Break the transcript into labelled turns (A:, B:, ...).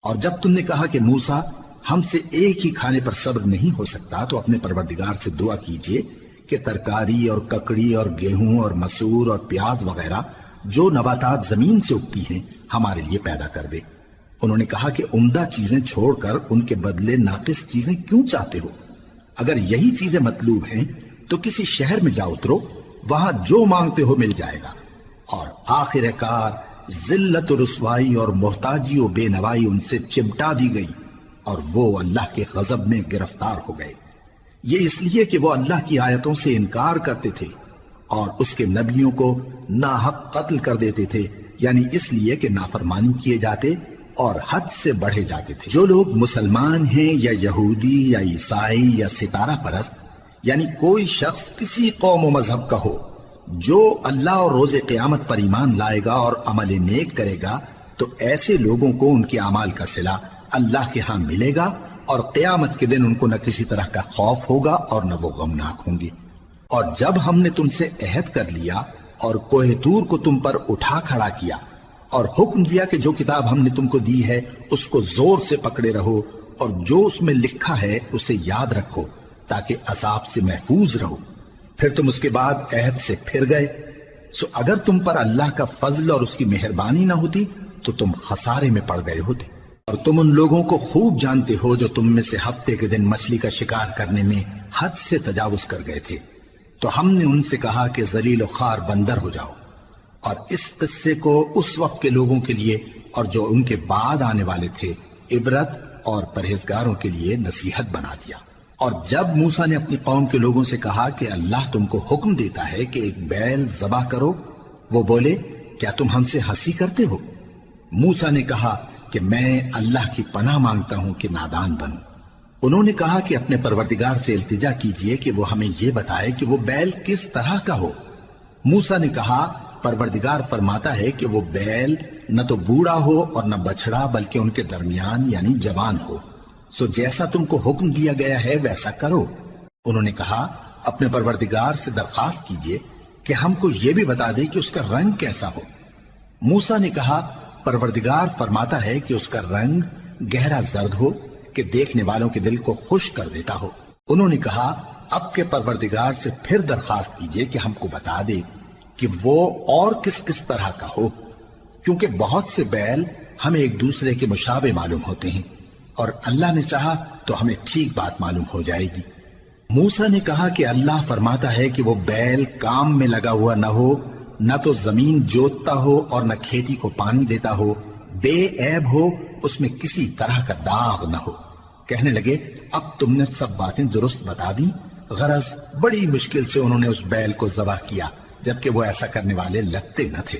A: اور جب تم نے کہا کہ موسیٰ ہم سے ایک ہی کھانے پر صبر نہیں ہو سکتا تو اپنے پروردگار سے دعا کیجئے کہ ترکاری اور ککڑی اور گیہوں اور مسور اور پیاز وغیرہ جو نباتات زمین سے اگتی ہیں ہمارے لیے پیدا کر دے۔ انہوں نے کہا کہ عمدہ چیزیں چھوڑ کر ان کے بدلے ناقص چیزیں کیوں چاہتے ہو؟ اگر یہی چیزیں مطلوب ہیں تو کسی شہر میں جا اترو، وہاں جو مانگتے ہو مل جائے گا۔ اور آخر کار ذلت و رسوائی اور محتاجی و بے نوائی ان سے چمٹا دی گئی اور وہ اللہ کے غضب میں گرفتار ہو گئے۔ یہ اس لیے کہ وہ اللہ کی آیتوں سے انکار کرتے تھے اور اس کے نبیوں کو ناحق قتل کر دیتے تھے، یعنی اس لیے کہ نافرمانی کیے جاتے اور حد سے بڑھے جاتے تھے۔ جو لوگ مسلمان ہیں یا یہودی یا عیسائی یا ستارہ پرست، یعنی کوئی شخص کسی قوم و مذہب کا ہو، جو اللہ اور روز قیامت پر ایمان لائے گا اور عمل نیک کرے گا تو ایسے لوگوں کو ان کے اعمال کا صلہ اللہ کے ہاں ملے گا، اور قیامت کے دن ان کو نہ کسی طرح کا خوف ہوگا اور نہ وہ غمناک ہوں گے۔ اور جب ہم نے تم سے عہد کر لیا اور کوہ طور کو تم پر اٹھا کھڑا کیا اور حکم دیا کہ جو کتاب ہم نے تم کو دی ہے اس کو زور سے پکڑے رہو اور جو اس میں لکھا ہے اسے یاد رکھو تاکہ عذاب سے محفوظ رہو، پھر تم اس کے بعد عہد سے پھر گئے، سو اگر تم پر اللہ کا فضل اور اس کی مہربانی نہ ہوتی تو تم خسارے میں پڑ گئے ہوتے۔ اور تم ان لوگوں کو خوب جانتے ہو جو تم میں سے ہفتے کے دن مچھلی کا شکار کرنے میں حد سے تجاوز کر گئے تھے، تو ہم نے ان سے کہا کہ ذلیل و خوار بندر ہو جاؤ، اور اس قصے کو اس وقت کے لوگوں کے لیے اور جو ان کے بعد آنے والے تھے عبرت اور پرہیزگاروں کے لیے نصیحت بنا دیا۔ اور جب موسیٰ نے اپنی قوم کے لوگوں سے کہا کہ اللہ تم کو حکم دیتا ہے کہ ایک بیل ذبح کرو، وہ بولے کیا تم ہم سے ہنسی کرتے ہو؟ موسیٰ نے کہا کہ میں اللہ کی پناہ مانگتا ہوں کہ نادان بنوں۔ انہوں نے کہا کہ اپنے پروردگار سے التجا کیجئے کہ وہ ہمیں یہ بتائے کہ وہ بیل کس طرح کا ہو۔ موسیٰ نے کہا پروردگار فرماتا ہے کہ وہ بیل نہ تو بوڑھا ہو اور نہ بچڑا بلکہ ان کے درمیان یعنی جوان ہو، سو جیسا تم کو حکم دیا گیا ہے ویسا کرو۔ انہوں نے کہا اپنے پروردگار سے درخواست کیجئے کہ ہم کو یہ بھی بتا دے کہ اس کا رنگ کیسا ہو۔ موسیٰ نے کہا پروردگار فرماتا ہے کہ اس کا رنگ گہرا زرد ہو کہ دیکھنے والوں کے دل کو خوش کر دیتا ہو۔ انہوں نے کہا اب کے پروردگار سے پھر درخواست کیجئے کہ ہم کو بتا دے کہ وہ اور کس کس طرح کا ہو، کیونکہ بہت سے بیل ہمیں ایک دوسرے کے مشابہ معلوم ہوتے ہیں، اور اللہ نے چاہا تو ہمیں ٹھیک بات معلوم ہو جائے گی۔ موسیٰ نے کہا کہ اللہ فرماتا ہے کہ وہ بیل کام میں لگا ہوا نہ ہو، نہ تو زمین جوتتا ہو اور نہ کھیتی کو پانی دیتا ہو، بے عیب ہو، اس میں کسی طرح کا داغ نہ ہو۔ کہنے لگے اب تم نے سب باتیں درست بتا دی، غرض بڑی مشکل سے انہوں نے اس بیل کو ذبح کیا جبکہ وہ ایسا کرنے والے لگتے نہ تھے۔